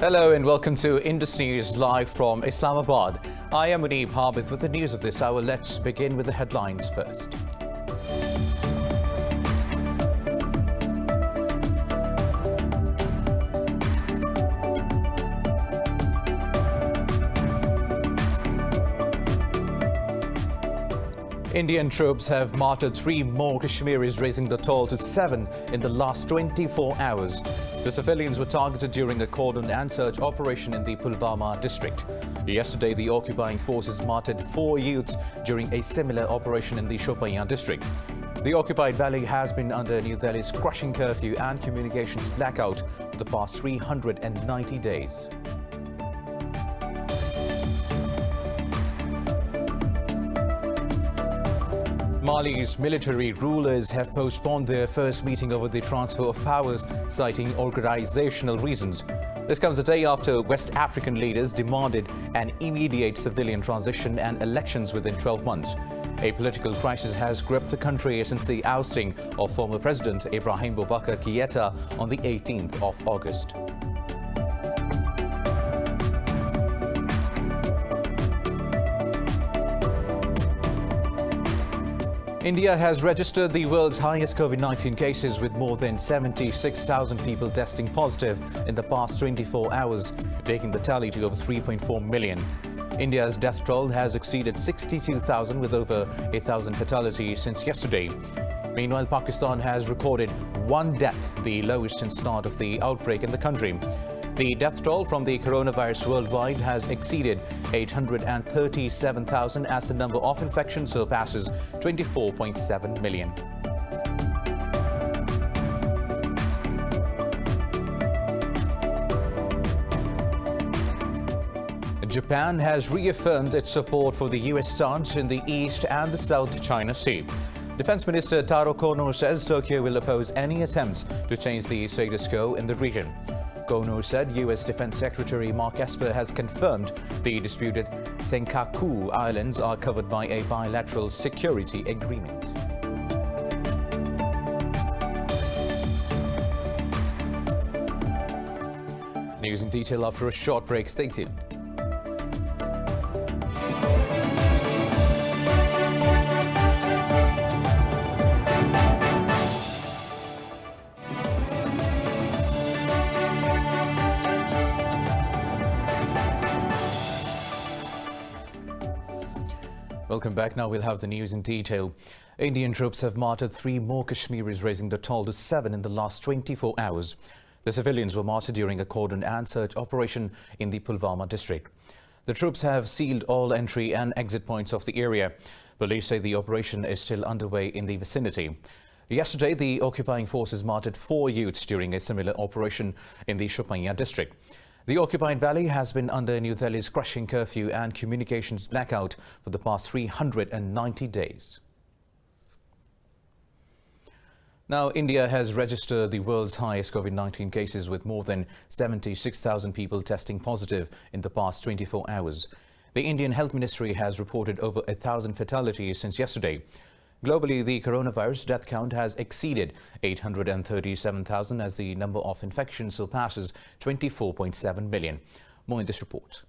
Hello and welcome to Indus News live from Islamabad. I am Muneeb Habib with the news of this hour. Let's begin with the headlines first. Indian troops have martyred 3 more Kashmiris, raising the toll to 7 in the last 24 hours. The civilians were targeted during a cordon and search operation in the Pulwama district. Yesterday, the occupying forces martyred 4 youths during a similar operation in the Shopian district. The occupied valley has been under New Delhi's crushing curfew and communications blackout for the past 390 days. Mali's military rulers have postponed their first meeting over the transfer of powers, citing organizational reasons. This comes a day after West African leaders demanded an immediate civilian transition and elections within 12 months. A political crisis has gripped the country since the ousting of former President Ibrahim Boubacar Keita on the 18th of August. India has registered the world's highest COVID-19 cases, with more than 76,000 people testing positive in the past 24 hours, taking the tally to over 3.4 million. India's death toll has exceeded 62,000, with over 1,000 fatalities since yesterday. Meanwhile, Pakistan has recorded 1 death, the lowest since start of the outbreak in the country. The death toll from the coronavirus worldwide has exceeded 837,000 as the number of infections surpasses 24.7 million. Japan has reaffirmed its support for the U.S. stance in the East and the South China Sea. Defense Minister Taro Kono says Tokyo will oppose any attempts to change the status quo in the region. Kono said U.S. Defense Secretary Mark Esper has confirmed the disputed Senkaku Islands are covered by a bilateral security agreement. News in detail after a short break. Stay tuned. Welcome back. Now we'll have the news in detail. Indian troops have martyred 3 more Kashmiris, raising the toll to 7 in the last 24 hours. The civilians were martyred during a cordon and search operation in the Pulwama district. The troops have sealed all entry and exit points of the area. Police say the operation is still underway in the vicinity. Yesterday, the occupying forces martyred 4 youths during a similar operation in the Shopian district. The occupied valley has been under New Delhi's crushing curfew and communications blackout for the past 390 days. Now, India has registered the world's highest COVID-19 cases, with more than 76,000 people testing positive in the past 24 hours. The Indian Health Ministry has reported over 1,000 fatalities since yesterday. Globally, the coronavirus death count has exceeded 837,000 as the number of infections surpasses 24.7 million. More in this report.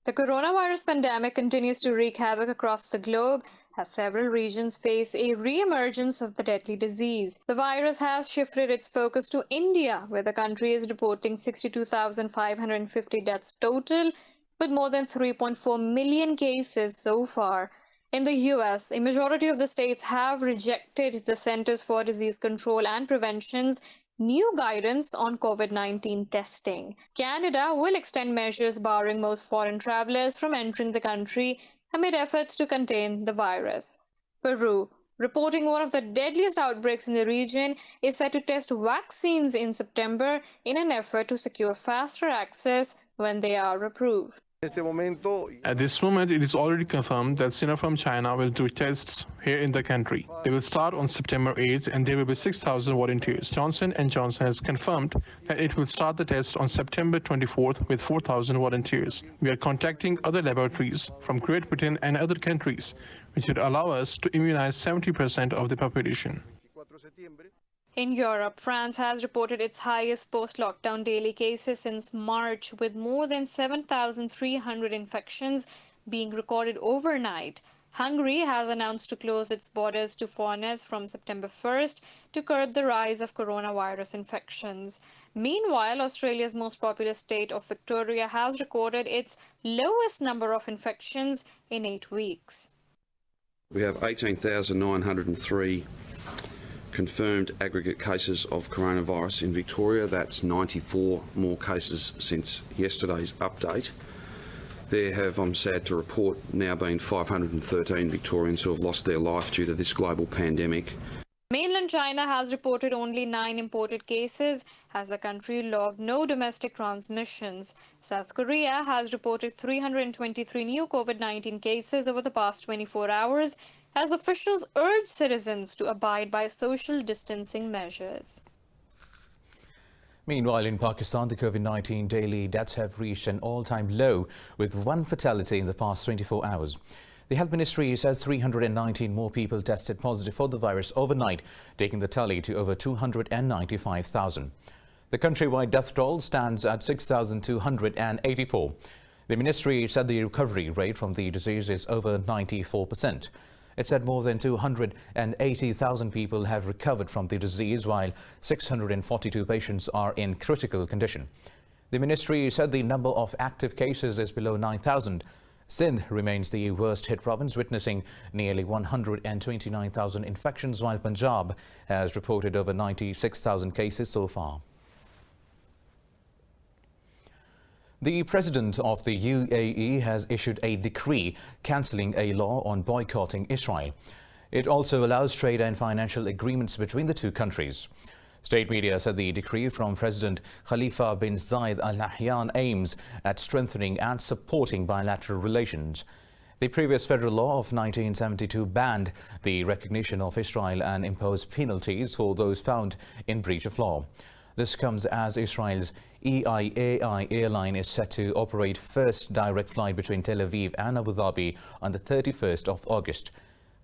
The coronavirus pandemic continues to wreak havoc across the globe as several regions face a re-emergence of the deadly disease. The virus has shifted its focus to India, where the country is reporting 62,550 deaths total, with more than 3.4 million cases so far. In the US, a majority of the states have rejected the Centers for Disease Control and Prevention's new guidance on COVID-19 testing. Canada will extend measures barring most foreign travelers from entering the country amid efforts to contain the virus. Peru, reporting one of the deadliest outbreaks in the region, is set to test vaccines in September in an effort to secure faster access when they are approved. At this moment, it is already confirmed that Sinopharm China will do tests here in the country. They will start on September 8th and there will be 6,000 volunteers. Johnson & Johnson has confirmed that it will start the test on September 24th with 4,000 volunteers. We are contacting other laboratories from Great Britain and other countries, which would allow us to immunize 70% of the population. In Europe, France has reported its highest post-lockdown daily cases since March, with more than 7,300 infections being recorded overnight. Hungary has announced to close its borders to foreigners from September 1st to curb the rise of coronavirus infections. Meanwhile, Australia's most populous state of Victoria has recorded its lowest number of infections in 8 weeks. We have 18,903 confirmed aggregate cases of coronavirus in Victoria. That's 94 more cases since yesterday's update. There have, I'm sad to report, now been 513 Victorians who have lost their life due to this global pandemic. Mainland China has reported only 9 imported cases as the country logged no domestic transmissions. South Korea has reported 323 new COVID-19 cases over the past 24 hours as officials urge citizens to abide by social distancing measures. Meanwhile, in Pakistan, the COVID-19 daily deaths have reached an all-time low, with 1 fatality in the past 24 hours. The Health Ministry says 319 more people tested positive for the virus overnight, taking the tally to over 295,000. The countrywide death toll stands at 6,284. The ministry said the recovery rate from the disease is over 94%. It said more than 280,000 people have recovered from the disease, while 642 patients are in critical condition. The ministry said the number of active cases is below 9,000. Sindh remains the worst-hit province, witnessing nearly 129,000 infections, while Punjab has reported over 96,000 cases so far. The president of the UAE has issued a decree cancelling a law on boycotting Israel. It also allows trade and financial agreements between the two countries. State media said the decree from President Khalifa bin Zayed Al Nahyan aims at strengthening and supporting bilateral relations. The previous federal law of 1972 banned the recognition of Israel and imposed penalties for those found in breach of law. This comes as Israel's EIAI airline is set to operate first direct flight between Tel Aviv and Abu Dhabi on the 31st of August.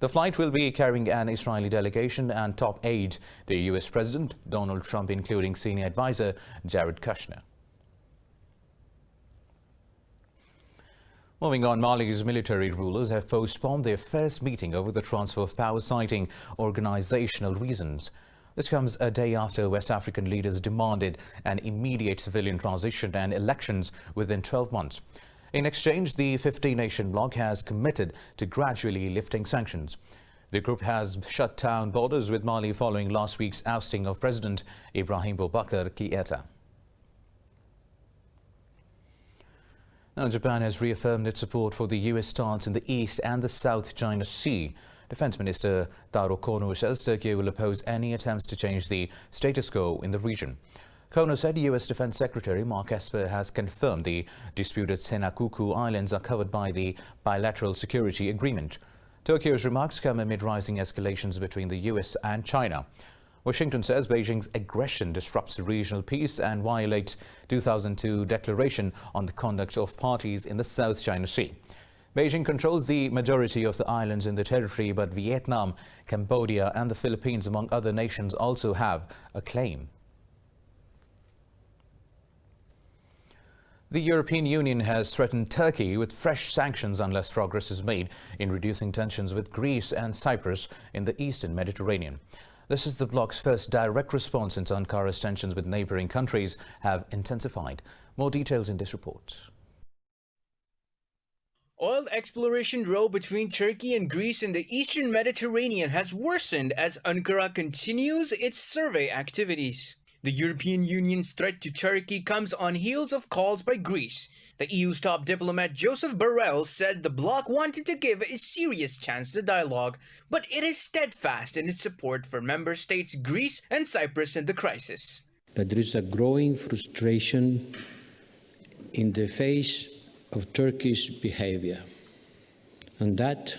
The flight will be carrying an Israeli delegation and top aide to U.S. President Donald Trump, including senior advisor Jared Kushner. Moving on, Mali's military rulers have postponed their first meeting over the transfer of power, citing organizational reasons. This comes a day after West African leaders demanded an immediate civilian transition and elections within 12 months. In exchange, the 50-nation bloc has committed to gradually lifting sanctions. The group has shut down borders with Mali following last week's ousting of President Ibrahim Boubacar Keïta. Now, Japan has reaffirmed its support for the U.S. stance in the East and the South China Sea. Defense Minister Taro Kono says Turkey will oppose any attempts to change the status quo in the region. Kono said U.S. Defense Secretary Mark Esper has confirmed the disputed Senkaku Islands are covered by the bilateral security agreement. Tokyo's remarks come amid rising escalations between the U.S. and China. Washington says Beijing's aggression disrupts regional peace and violates 2002 declaration on the conduct of parties in the South China Sea. Beijing controls the majority of the islands in the territory, but Vietnam, Cambodia and the Philippines, among other nations, also have a claim. The European Union has threatened Turkey with fresh sanctions unless progress is made in reducing tensions with Greece and Cyprus in the eastern Mediterranean. This is the bloc's first direct response since Ankara's tensions with neighbouring countries have intensified. More details in this report. Oil exploration row between Turkey and Greece in the eastern Mediterranean has worsened as Ankara continues its survey activities. The European Union's threat to Turkey comes on heels of calls by Greece. The EU's top diplomat Joseph Borrell said the bloc wanted to give a serious chance to dialogue, but it is steadfast in its support for member states Greece and Cyprus in the crisis. That there is a growing frustration in the face of Turkey's behavior, and that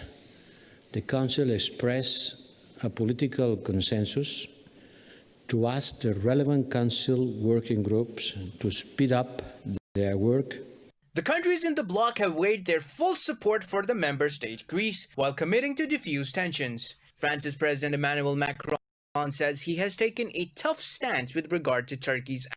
the Council expressed a political consensus to ask the relevant Council working groups to speed up their work. The countries in the bloc have weighed their full support for the member state Greece while committing to defuse tensions. France's President Emmanuel Macron says he has taken a tough stance with regard to Turkey's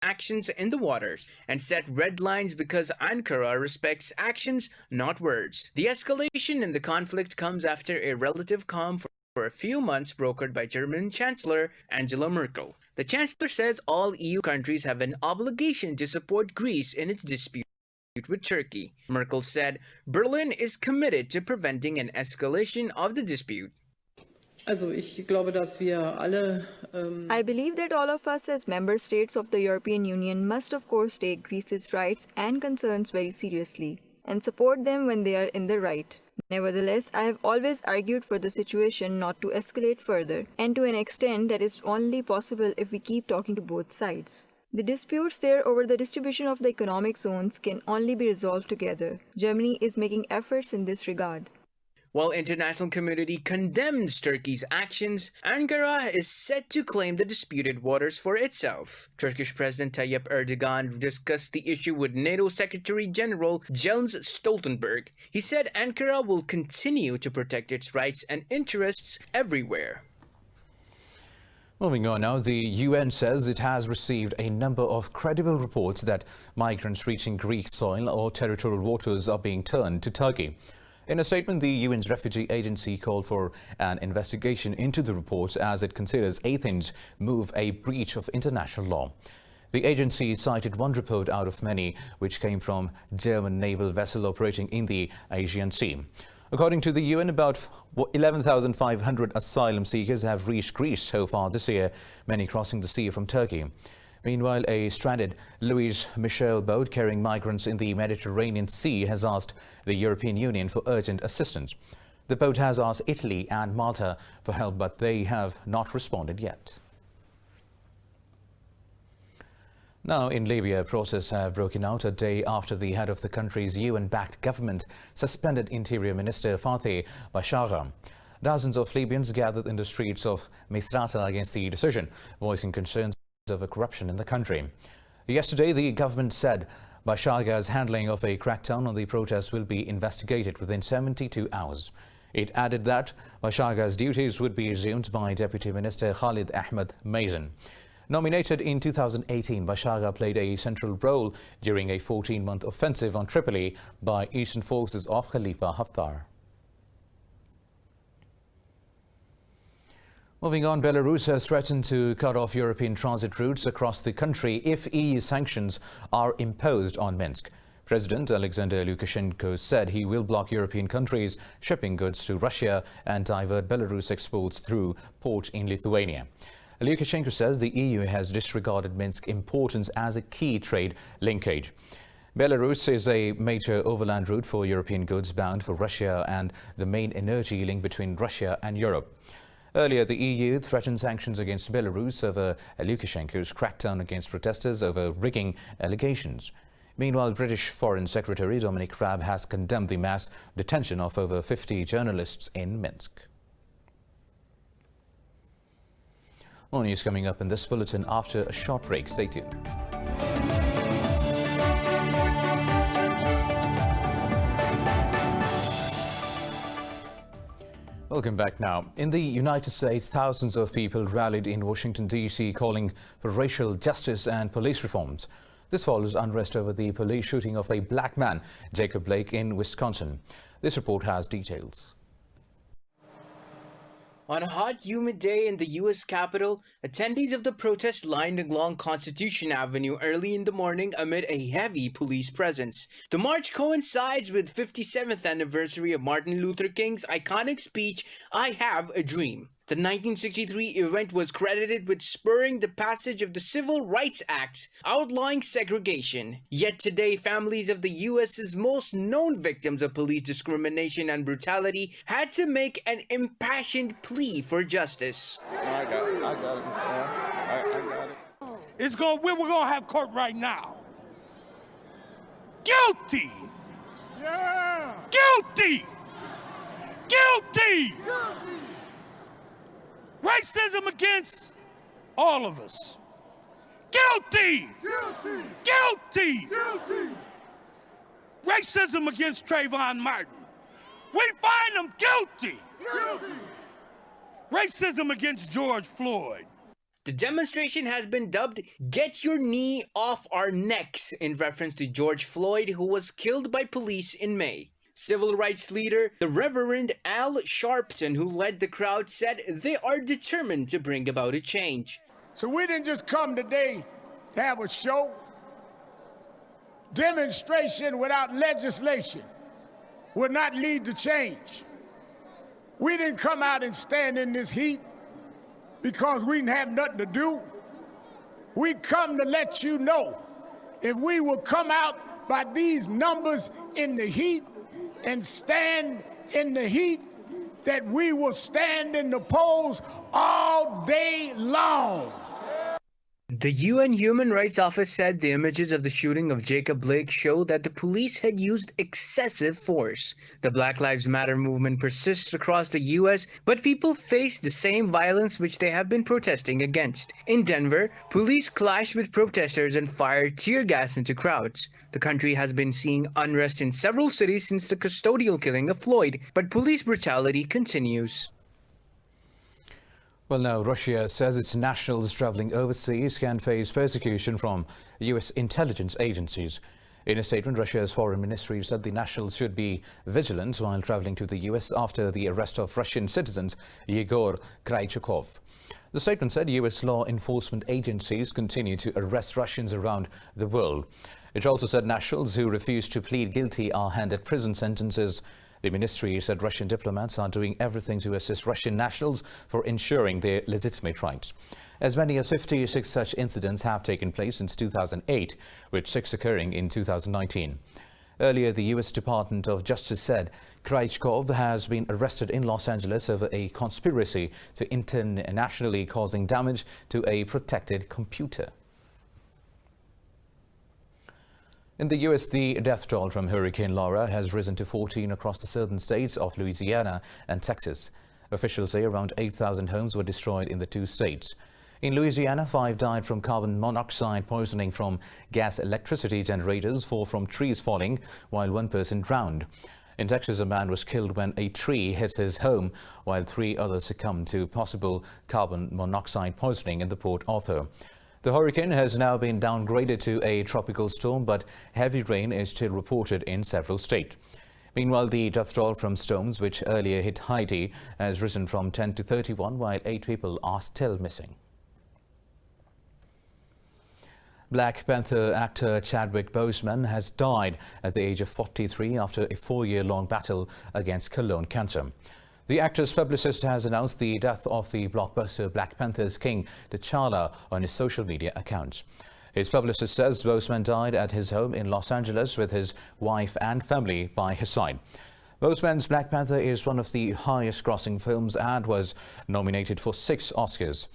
actions in the waters and set red lines because Ankara respects actions, not words. The escalation in the conflict comes after a relative calm for a few months brokered by German Chancellor Angela Merkel. The Chancellor says all EU countries have an obligation to support Greece in its dispute with Turkey. Merkel said Berlin is committed to preventing an escalation of the dispute. I believe that all of us as member states of the European Union must of course take Greece's rights and concerns very seriously and support them when they are in the right. Nevertheless, I have always argued for the situation not to escalate further, and to an extent that is only possible if we keep talking to both sides. The disputes there over the distribution of the economic zones can only be resolved together. Germany is making efforts in this regard. While international community condemns Turkey's actions, Ankara is set to claim the disputed waters for itself. Turkish President Tayyip Erdogan discussed the issue with NATO Secretary General Jens Stoltenberg. He said Ankara will continue to protect its rights and interests everywhere. Moving on now, the UN says it has received a number of credible reports that migrants reaching Greek soil or territorial waters are being turned to Turkey. In a statement, the UN's refugee agency called for an investigation into the reports as it considers Athens' move a breach of international law. The agency cited one report out of many which came from German naval vessel operating in the Aegean Sea. According to the UN, about 11,500 asylum seekers have reached Greece so far this year, many crossing the sea from Turkey. Meanwhile, a stranded Louis Michel boat carrying migrants in the Mediterranean Sea has asked the European Union for urgent assistance. The boat has asked Italy and Malta for help, but they have not responded yet. Now, in Libya, protests have broken out a day after the head of the country's UN-backed government suspended Interior Minister Fathi Bashagha. Dozens of Libyans gathered in the streets of Misrata against the decision, voicing concerns over corruption in the country. Yesterday, the government said Bashagha's handling of a crackdown on the protests will be investigated within 72 hours. It added that Bashagha's duties would be resumed by Deputy Minister Khalid Ahmed Mazen. Nominated in 2018, Bashagha played a central role during a 14-month offensive on Tripoli by eastern forces of Khalifa Haftar. Moving on, Belarus has threatened to cut off European transit routes across the country if EU sanctions are imposed on Minsk. President Alexander Lukashenko said he will block European countries shipping goods to Russia and divert Belarus exports through ports in Lithuania. Lukashenko says the EU has disregarded Minsk's importance as a key trade linkage. Belarus is a major overland route for European goods bound for Russia and the main energy link between Russia and Europe. Earlier, the EU threatened sanctions against Belarus over Lukashenko's crackdown against protesters over rigging allegations. Meanwhile, British Foreign Secretary Dominic Raab has condemned the mass detention of over 50 journalists in Minsk. More news coming up in this bulletin after a short break. Stay tuned. Welcome back now. In the United States, thousands of people rallied in Washington, D.C. calling for racial justice and police reforms. This follows unrest over the police shooting of a black man, Jacob Blake, in Wisconsin. This report has details. On a hot, humid day in the U.S. Capitol, attendees of the protest lined along Constitution Avenue early in the morning amid a heavy police presence. The march coincides with 57th anniversary of Martin Luther King's iconic speech, "I Have a Dream." The 1963 event was credited with spurring the passage of the Civil Rights Act, outlawing segregation. Yet today, families of the U.S.'s most known victims of police discrimination and brutality had to make an impassioned plea for justice. I got it. I got it. We're gonna have court right now. Guilty. Yeah. Guilty. Guilty. Guilty. Racism against all of us. Guilty! Guilty! Guilty! Guilty! Racism against Trayvon Martin. We find them guilty! Guilty! Racism against George Floyd. The demonstration has been dubbed "Get Your Knee Off Our Necks" in reference to George Floyd, who was killed by police in May. Civil rights leader, the Reverend Al Sharpton, who led the crowd, said they are determined to bring about a change. So we didn't just come today to have a show. Demonstration without legislation will not lead to change. We didn't come out and stand in this heat because we didn't have nothing to do. We come to let you know if we will come out by these numbers in the heat and stand in the heat, that we will stand in the polls all day long. The UN Human Rights Office said the images of the shooting of Jacob Blake show that the police had used excessive force. The Black Lives Matter movement persists across the US, but people face the same violence which they have been protesting against. In Denver, police clashed with protesters and fired tear gas into crowds. The country has been seeing unrest in several cities since the custodial killing of Floyd, but police brutality continues. Well, now, Russia says its nationals travelling overseas can face persecution from U.S. intelligence agencies. In a statement, Russia's foreign ministry said the nationals should be vigilant while travelling to the U.S. after the arrest of Russian citizen Yegor Kraichukov. The statement said U.S. law enforcement agencies continue to arrest Russians around the world. It also said nationals who refuse to plead guilty are handed prison sentences. The ministry said Russian diplomats are doing everything to assist Russian nationals for ensuring their legitimate rights. As many as 56 such incidents have taken place since 2008, with 6 occurring in 2019. Earlier, the U.S. Department of Justice said Kraichkov has been arrested in Los Angeles over a conspiracy to internationally causing damage to a protected computer. In the U.S., the death toll from Hurricane Laura has risen to 14 across the southern states of Louisiana and Texas. Officials say around 8,000 homes were destroyed in the 2 states. In Louisiana, 5 died from carbon monoxide poisoning from gas electricity generators, 4 from trees falling, while 1 person drowned. In Texas, a man was killed when a tree hit his home, while 3 others succumbed to possible carbon monoxide poisoning in the Port Arthur. The hurricane has now been downgraded to a tropical storm, but heavy rain is still reported in several states. Meanwhile, the death toll from storms which earlier hit Haiti has risen from 10 to 31, while 8 people are still missing. Black Panther actor Chadwick Boseman has died at the age of 43 after a 4-year-long battle against colon cancer. The actor's publicist has announced the death of the blockbuster Black Panther's King T'Challa on his social media accounts. His publicist says Boseman died at his home in Los Angeles with his wife and family by his side. Boseman's Black Panther is one of the highest-grossing films and was nominated for 6 Oscars.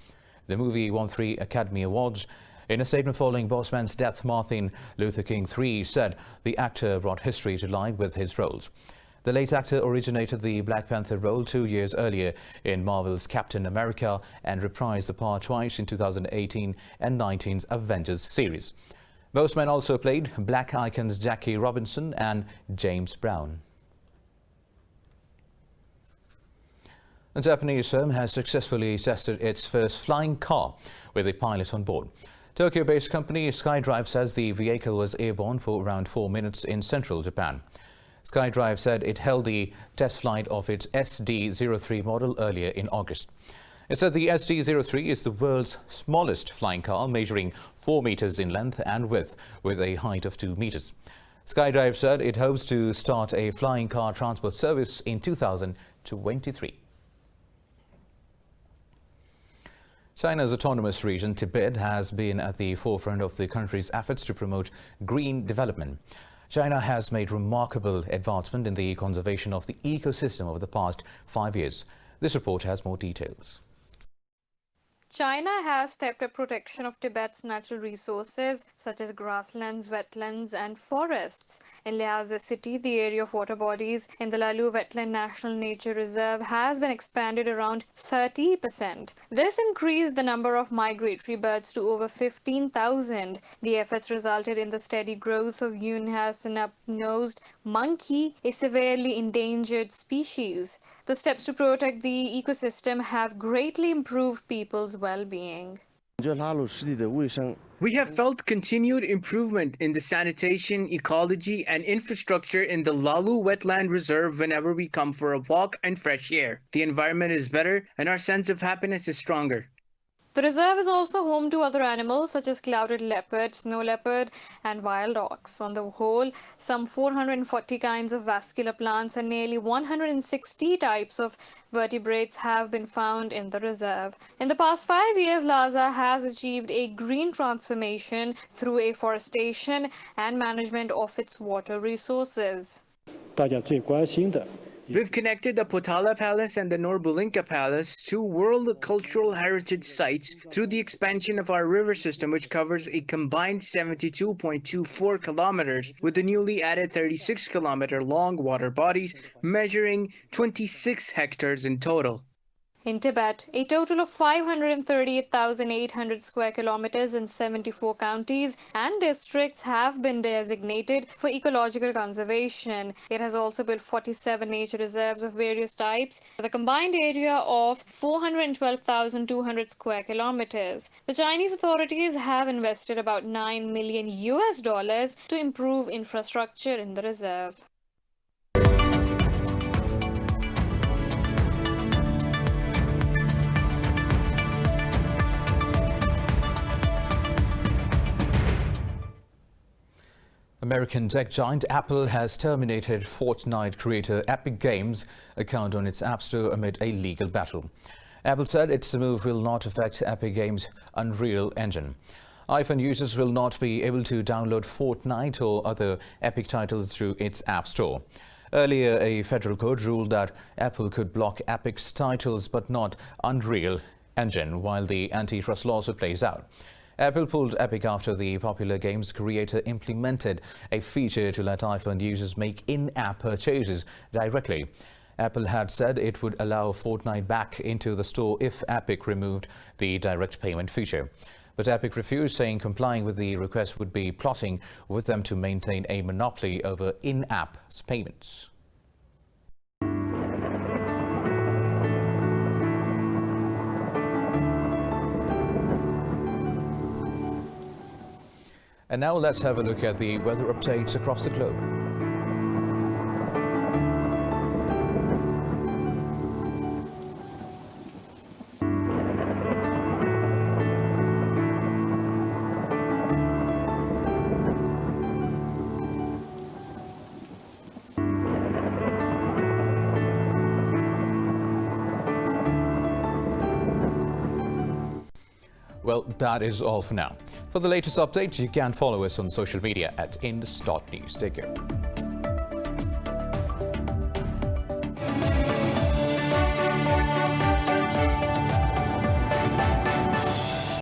The movie won 3 Academy Awards. In a statement following Boseman's death, Martin Luther King III said the actor brought history to life with his roles. The late actor originated the Black Panther role 2 years earlier in Marvel's Captain America and reprised the part twice in 2018 and 19's Avengers series. Boseman also played Black icons Jackie Robinson and James Brown. A Japanese firm has successfully tested its first flying car with a pilot on board. Tokyo-based company SkyDrive says the vehicle was airborne for around 4 minutes in central Japan. SkyDrive said it held the test flight of its SD-03 model earlier in August. It said the SD-03 is the world's smallest flying car, measuring 4 meters in length and width, with a height of 2 meters. SkyDrive said it hopes to start a flying car transport service in 2023. China's autonomous region, Tibet, has been at the forefront of the country's efforts to promote green development. China has made remarkable advancement in the conservation of the ecosystem over the past 5 years. This report has more details. China has stepped up protection of Tibet's natural resources such as grasslands, wetlands and forests. In Lhasa city, the area of water bodies in the Lalu Wetland National Nature Reserve has been expanded around 30%. This increased the number of migratory birds to over 15,000. The efforts resulted in the steady growth of Yunhas snub-nosed monkey, a severely endangered species. The steps to protect the ecosystem have greatly improved people's well-being. We have felt continued improvement in the sanitation, ecology, and infrastructure in the Lalu Wetland Reserve whenever we come for a walk and fresh air. The environment is better and our sense of happiness is stronger. The reserve is also home to other animals such as clouded leopard, snow leopard, and wild ox. On the whole, some 440 kinds of vascular plants and nearly 160 types of vertebrates have been found in the reserve. In the past 5 years, Lhasa has achieved a green transformation through afforestation and management of its water resources. We've connected the Potala Palace and the Norbulinka Palace, two World Cultural Heritage Sites, through the expansion of our river system, which covers a combined 72.24 kilometers, with the newly added 36-kilometer long water bodies measuring 26 hectares in total. In Tibet, a total of 538,800 square kilometers in 74 counties and districts have been designated for ecological conservation. It has also built 47 nature reserves of various types with a combined area of 412,200 square kilometers. The Chinese authorities have invested about $9 million to improve infrastructure in the reserve. American tech giant Apple has terminated Fortnite creator Epic Games' account on its App Store amid a legal battle. Apple said its move will not affect Epic Games' Unreal Engine. iPhone users will not be able to download Fortnite or other Epic titles through its App Store. Earlier, a federal court ruled that Apple could block Epic's titles but not Unreal Engine while the antitrust lawsuit plays out. Apple pulled Epic after the popular games creator implemented a feature to let iPhone users make in-app purchases directly. Apple had said it would allow Fortnite back into the store if Epic removed the direct payment feature. But Epic refused, saying complying with the request would be plotting with them to maintain a monopoly over in-app payments. And now let's have a look at the weather updates across the globe. Well, that is all for now. For the latest updates, you can follow us on social media at indus.news. Take care.